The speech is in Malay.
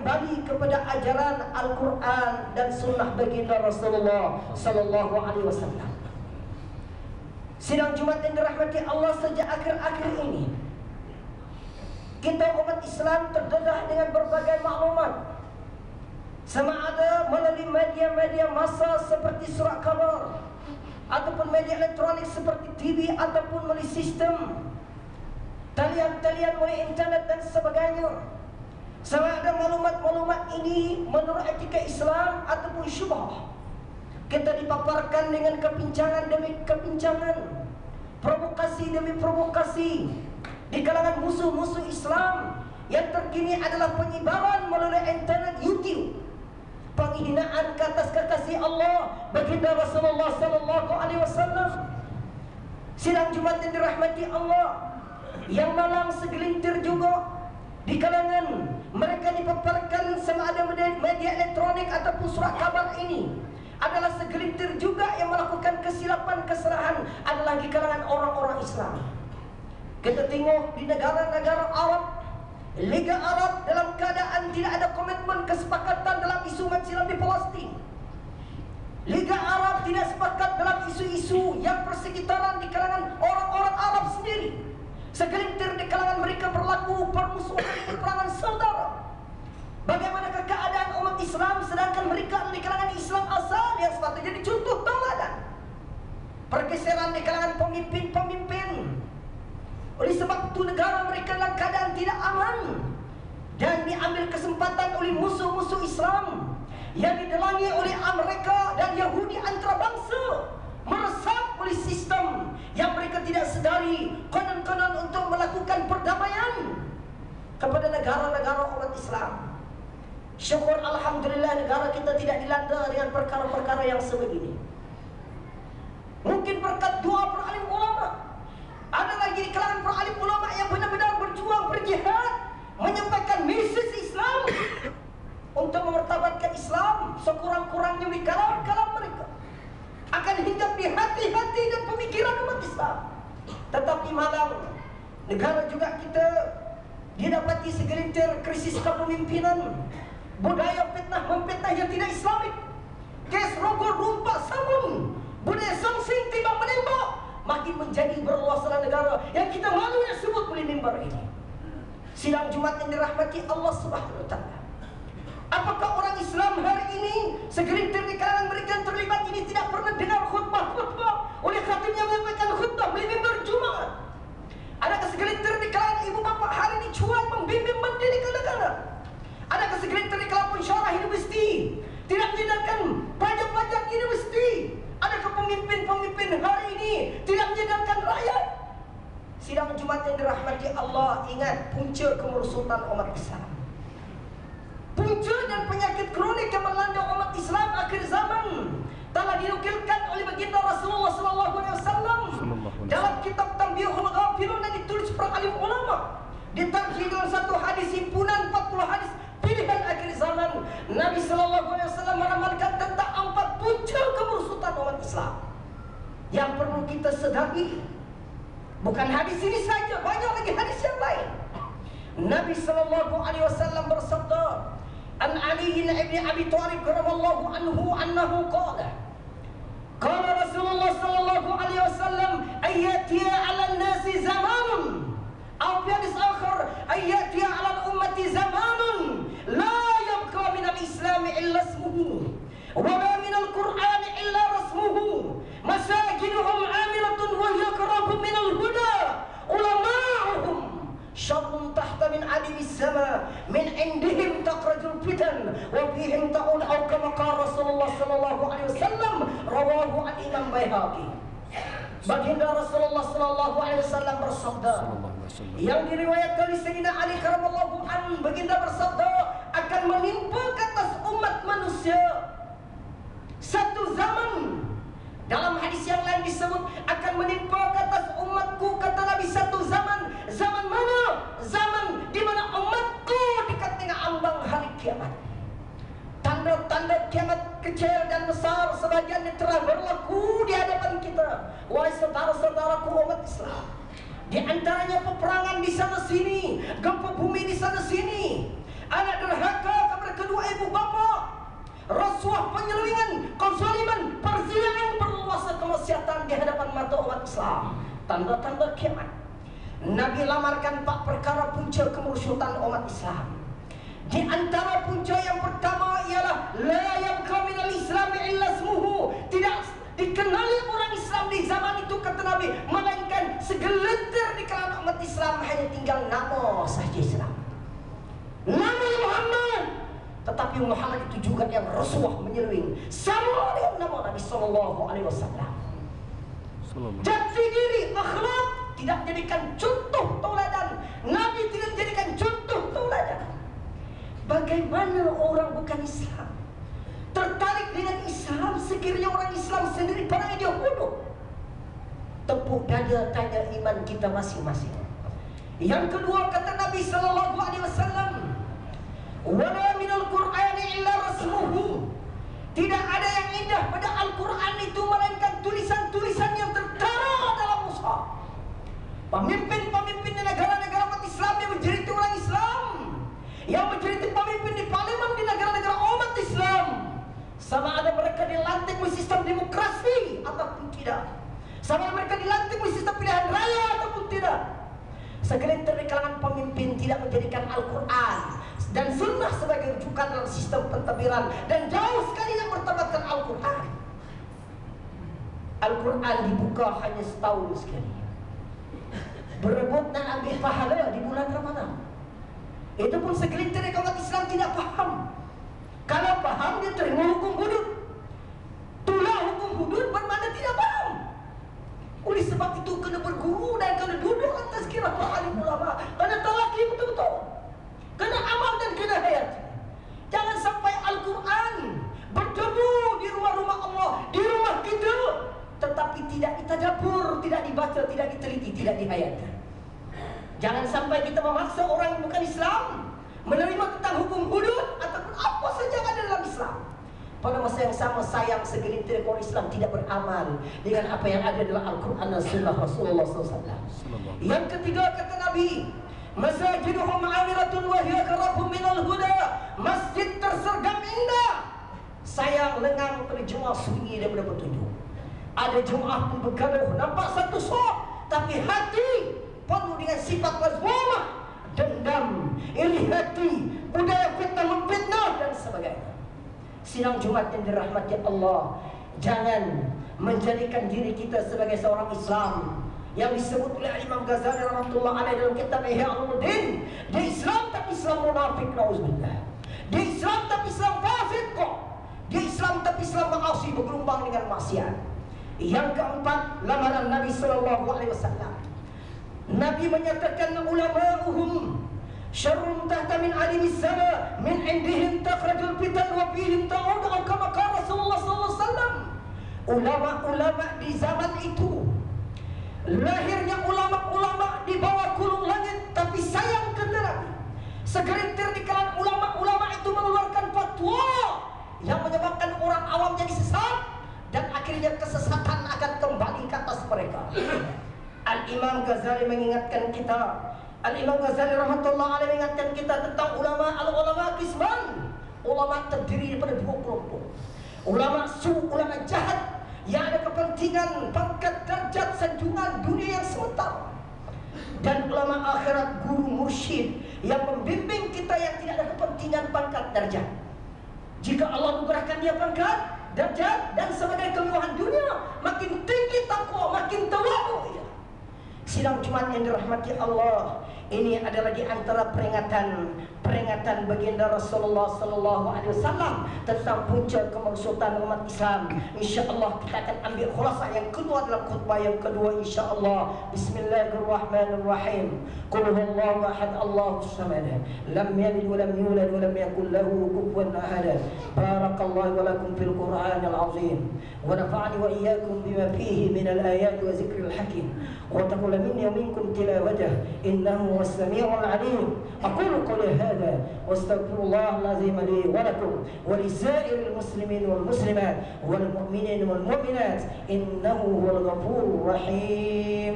kembali kepada ajaran Al-Quran dan Sunnah baginda Rasulullah Sallallahu Alaihi Wasallam. Sidang Jumat yang dirahmati Allah, sejak akhir-akhir ini kita umat Islam terdedah dengan berbagai maklumat, sama ada melalui media-media massa seperti surat khabar, ataupun media elektronik seperti TV, ataupun melalui sistem talian-talian melalui internet dan sebagainya. Sama ada maklumat-maklumat ini menurut etika Islam ataupun syubhah, kita dipaparkan dengan kepincangan demi kepincangan, provokasi demi provokasi di kalangan musuh-musuh Islam. Yang terkini adalah penyebaran melalui internet, YouTube, penghinaan ke atas kekasih Allah baginda Rasulullah Sallallahu Alaihi Wasallam. Sidang Jumat yang dirahmati Allah, yang malang segelintir juga di kalangan mereka dipaparkan sama ada media elektronik ataupun surat kabar ini adalah segelintir juga yang melakukan kesilapan, kesalahan adalah di kalangan orang-orang Islam. Kita tengok di negara-negara Arab, Liga Arab dalam keadaan tidak ada komitmen kesepakatan dalam isu umat Islam di Palestin. Liga Arab tidak sepakat dalam isu-isu yang persekitaran di kalangan orang-orang Arab sendiri. Segelintir di kalangan mereka berlaku permusuhan, peperangan saudara. Bagaimanakah keadaan umat Islam sedangkan mereka di kalangan Islam asal yang sepatutnya jadi contoh tauladan? Pergeseran di kalangan pemimpin-pemimpin. Oleh sebab itu negara mereka dalam keadaan tidak aman dan diambil kesempatan oleh musuh-musuh Islam yang didelangi oleh Amerika dan Yahudi antarabangsa, meresap oleh sistem yang mereka tidak sedari, konon-konon untuk melakukan perdamaian kepada negara-negara umat Islam. Syukur alhamdulillah negara kita tidak dilanda dengan perkara-perkara yang sebegini. Mungkin berkat doa para alim ulama. Ada lagi di kalangan para alim ulama yang benar-benar berjuang, berjihad, menyampaikan mesej Islam untuk memartabatkan Islam sekurang-kurangnya di kalam-kalam mereka, akan hinggap di hati-hati dan pemikiran umat Islam. Tetapi malang negara juga kita didapati segelintir krisis kepemimpinan, budaya fitnah memfitnah yang tidak Islamik, kes rogol rumpak sabun, budaya sangsing timbang menembak, makin menjadi berluaslah negara yang kita malu yang sebut oleh mimbar ini. Sidang Jumat yang dirahmati Allah Subhanahu Wa Taala, apakah orang Islam hari ini segelintir di kalangan mereka yang terlibat ini tidak pernah dengar khutbah oleh khatib yang menyampaikan khutbah di mimbar Jumat? Adakah segelintir di kalangan ibu bapa hari ini cuan membimbing mendidik negara? Adakah segelintir di kalangan pensyarah universiti tidak menyedarkan pajak-pajak universiti? Adakah pemimpin-pemimpin hari ini tidak menyedarkan rakyat? Sidang Jumat yang dirahmati Allah, ingat punca kemerosotan umat Islam, punca dan penyakit kronik yang melanda umat Islam akhir zaman telah dinukilkan oleh baginda Rasulullah Sallallahu Alaihi Wasallam dalam kitab Tanbihul Ghafilun yang ditulis para alim ulama. Ditarjih dalam satu hadis himpunan 40 hadis pilihan akhir zaman, Nabi Sallallahu Alaihi Wasallam meramalkan tentang 4 punca kemerosotan umat Islam yang perlu kita sedari. Bukan hadis ini saja, banyak lagi hadis yang lain. Nabi Sallallahu Alaihi Wasallam bersabda, An Ali bin Abi Thalib radhiyallahu anhu annahu qala Rasulullah sallallahu alaihi wasallam ayatiya 'ala an-nasi zamanun aw fi hadis akhar ayatiya 'ala al-ummati zamanun la yabqa min al-islam illa ismuhu wa la min al-qur'ani illa rasmuhu masajiduhum 'amilatun wa yaqrabu min al-huda ulama'uhum syarrun tahta min adibis sama min indihim taqrajul fitan wa fihim ta'un aw kama qala Rasulullah sallallahu alaihi wasallam rawahu al-Imam Baihaqi. Baginda Rasulullah sallallahu alaihi wasallam bersabda, yang diriwayatkan oleh Sayyidina Ali radhiyallahu anhu, baginda bersabda, akan menimpa ke atas umat manusia satu zaman. Dalam hadis yang lain disebut akan menimpa ke atas umatku, kata Nabi, satu zaman. Zaman mana? Zaman di mana umatku dekat dengan ambang hari kiamat. Tanda-tanda kiamat kecil dan besar sebagian telah berlaku di hadapan kita. Wahai saudara-saudaraku umat Islam, di antaranya peperangan di sana sini, gempa bumi di sana sini, anak durhaka Islam, tanda-tanda kiamat. Nabi lamarkan 4 perkara punca kemerosotan umat Islam. Di antara punca yang pertama ialah la yabqa minal Islam illa ismuhu. Tidak dikenali orang Islam di zaman itu, kata Nabi, melainkan segelintir di kalangan umat Islam hanya tinggal nama sahaja Islam, nama Muhammad. Tetapi Muhammad itu juga yang rasuah menyeleweng sama dengan nama Nabi sallallahu alaihi wasallam. Jati diri, akhlak tidak jadikan contoh tauladan. Nabi tidak jadikan contoh tauladan. Bagaimana orang bukan Islam tertarik dengan Islam sekiranya orang Islam sendiri para Yahudi? Tepuk dada tanya iman kita masing-masing. Yang kedua, kata Nabi sallallahu alaihi wasallam, wala minal Qur'ani illa rasmuhu. Tidak ada yang indah pada Al-Quran itu melainkan tulisan-tulisan yang tertera dalam mushaf. Pemimpin-pemimpin di negara-negara umat Islam yang menjadi orang Islam, yang menjadi pemimpin di parlemen di negara-negara umat Islam, sama ada mereka dilantik oleh sistem demokrasi ataupun tidak, sama ada mereka dilantik oleh sistem pilihan raya ataupun tidak, segelintir di kalangan pemimpin tidak menjadikan Al-Quran dan sunnah sebagai rujukan dalam sistem pentadbiran, dan jauh sekali yang bertabatkan Al-Quran. Al-Quran dibuka hanya setahun sekali. Berebut nak ambil pahala di bulan Ramadan. Itu pun segelintir umat Islam tidak faham. Kalau faham, dia terima hukum hudud. Tulah hukum hudud bermakna tidak faham. Oleh sebab itu kena berguru dan kena duduk atas kirah alim ulama, kena talaki betul-betul, kena amal dan kena hayati. Jangan sampai Al-Quran bertemu di rumah-rumah Allah, di rumah kita, tetapi tidak ditadabbur, tidak dibaca, tidak diteliti, tidak dihayati. Jangan sampai kita memaksa orang yang bukan Islam menerima tentang hukum hudud ataupun apa saja yang ada dalam Islam. Pada masa yang sama sayang segelintir orang Islam tidak beramal dengan apa yang ada dalam Al-Quran dan Sunnah Rasulullah SAW. Yang ketiga, kata Nabi, masajiduhum amiratun wa hiya karabun minal huda. Masjid tersergam indah, sayang lengang pada jemaah sunyi daripada petunjuk. Ada jemaah pun bergaduh, nampak satu sok, tapi hati penuh dengan sifat mazmumah, dendam, iri hati, budaya fitnah memfitnah dan sebagainya. Sidang Jumat yang dirahmati Allah, jangan menjadikan diri kita sebagai seorang Islam yang disebut oleh Imam Ghazali rahmatullah alaih dalam kitab Ihya Ulumuddin. Dia Islam tapi Islam munafik, nauzubillah. Dia Islam tapi Islam fasik kok. Dia Islam tapi Islam ma'asi, bergelombang dengan maksiat. Yang keempat, lamaran Nabi sallallahu alaihi wasallam. Nabi menyatakan ulama'uhum syarrun tahta min alimi sama min indihim takhrajul fitan wa fihim ta'ud, atau kama qala Rasulullah sallallahu alaihi wasallam. Ulama-ulama di zaman itu, lahirnya ulama-ulama di bawah kurung langit, tapi sayang kata Nabi, segelintir di kalangan ulama-ulama itu mengeluarkan fatwa yang menyebabkan orang awam jadi sesat, dan akhirnya kesesatan akan kembali ke atas mereka. Al-Imam Ghazali mengingatkan kita, Al-Imam Ghazali rahmatullah alaih mengingatkan kita tentang ulama. Al-ulama qisman, ulama terdiri daripada 2 kelompok. Ulama su, ulama jahat yang ada kepentingan pangkat, derajat, sanjungan dunia yang sementara, dan ulama akhirat, guru mursyid yang membimbing kita yang tidak ada kepentingan pangkat, derajat. Jika Allah memberikan dia pangkat, derajat dan sebagai kemewahan dunia, makin tinggi takwa, makin tawadu. Sidang Jumat yang dirahmati Allah, ini adalah di antara peringatan baginda Rasulullah sallallahu alaihi wasallam tentang punca kemerosotan umat Islam. Insyaallah kita akan ambil khulasah yang kedua dalam khutbah yang kedua insyaallah. Bismillahirrahmanirrahim. Qul huwallahu ahad, Allahus samad, lam yalid wa lam yulad wa lam yakul lahu kufuwan ahad. Barakallahu wa lakum fil Qur'anil azim wa nafa'ani wa iyyakum bima fihi minal ayati wa zikril hakim. وتقول مني ومنكم تلاوته إنه هو السميع العليم. أقول قولي هذا واستغفر الله العظيم لي ولكم ولسائر المسلمين والمسلمات والمؤمنين والمؤمنات إنه هو الغفور الرحيم.